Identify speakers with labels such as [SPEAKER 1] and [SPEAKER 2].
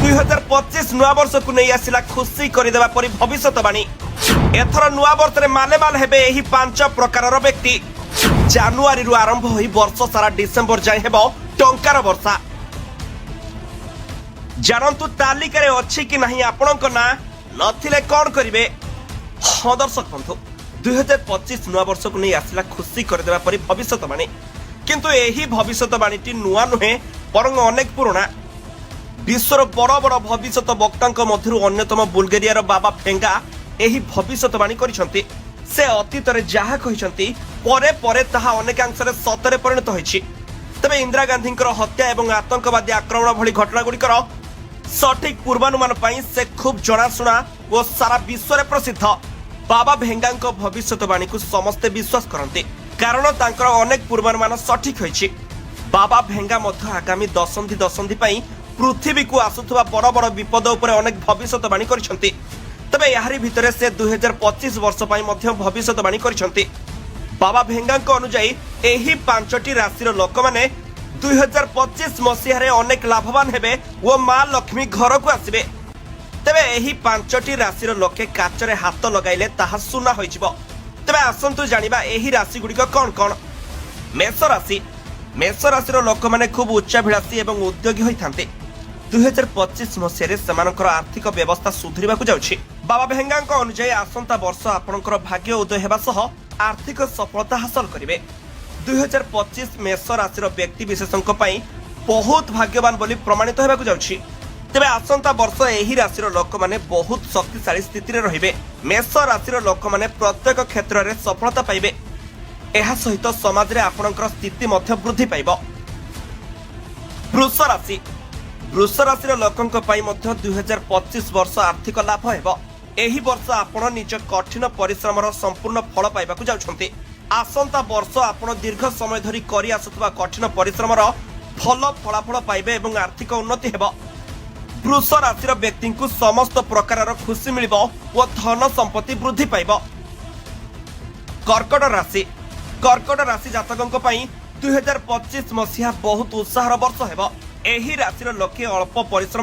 [SPEAKER 1] 2025 नुआ वर्ष को नहीं आसिला खुशी करदेवा परी भविष्यवाणी। एथर नुआ वर्ष में मालेमाल हेबे एही 5 प्रकार व्यक्ति। जानुआरी रु आरंभ होई वर्ष सारा डिसेंबर जाए हेबो टंकार वर्षा। जानंतु तालिका अच्छी कि नहीं आपणक ना नथिले कौन करिवे। हाँ दर्शक बंधु 2025 नुआ वर्ष को नहीं आसिला खुशी करदेवा परी भविष्यवाणी। किंतु एही भविष्यवाणी नुआ नुहे बरং अनेक पुराना। विश्वर बड़ बड़ भविष्यत वक्ता मध्य अन्यतम बुल्गेरिया बाबा भेंगा एही भविष्यवाणी करिसंती। से अतीत रे जहा कहिसंती परे परे ताहा अनेकांशरे सतरे परिणत होइछि। तबे इंदिरा गांधी हत्या एवं आतंकवादी आक्रमण भली घटना गुड़िकर सठिक पूर्वानुमान पई से खूब जनाशुना और सारा विश्व रे प्रसिद्ध बाबा भेंगा भविष्यवाणी को समस्ते विश्वास करते कारण तांकर अनेक पूर्वानुमान सठिक होइछि। बाबा भेंगा मध्य आगामी दशंधि पई पृथ्वी को आसुथुवा बड़ बड़ विपद उपरे अनेक भविष्यवाणी करिसंती। तबे याहारी भितरे से 2025 वर्ष पई मध्य भविष्यवाणी करिसंती। बाबा भेंगा अनुଯାयी एही 5टी राशि लोक माने 2025 मसीह रे अनेक लाभवान हेबे ओ मां लक्ष्मी घर को आसीबे। तबे एही 5टी राशि लोके काचरे हाथ लगाइले ताहा सुना होइजिबो। तबे आसंतु जानिबा एही राशि गुडी कोन कोन। मेष राशि लोक माने खूब उच्चाभिलाषी एवं उद्योगी होइथांते। 2025 मसीह सेमानकर आर्थिक व्यवस्था सुधरिबा को जाउछि। बाबा भेंगा अनुଯାयी आसंता वर्ष आपनकर भाग्य उदय हेबा सह आर्थिक सफलता हासिल करिवे। 2025 मेष राशि व्यक्ति विशेषक बहुत भाग्यवान बोली प्रमाणित हेबा को जाउछि। तेबे आसंता वर्ष एही राशि लोक माने बहुत शक्तिशाली स्थिति रे रहिबे। मेष राशि लोक माने प्रत्येक क्षेत्र रे सफलता पाइबे। एहा सहित समाज रे आपनकर स्थिति मध्य वृद्धि पाइबो। वृष राशि लोकंक पई मध्य 2025 वर्ष आर्थिक लाभ हेबो। एही वर्ष आपण निज कठिन परिश्रमर संपूर्ण फल पाइबा को जाउछन्ते। आसंता वर्ष आपण दीर्घ समय धरि करि आसुतबा कठिन परिश्रमर फल फलाफल पाइबे एवं आर्थिक उन्नति हेबो। वृष राशि व्यक्ति को समस्त प्रकार खुशी मिलिबो और धन संपत्ति वृद्धि पाइबो। कर्कट राशि जातकंक पई 2025 मसीहा बहुत उत्साहर वर्ष हेबो। एही राशि लोके अल्प परिश्रम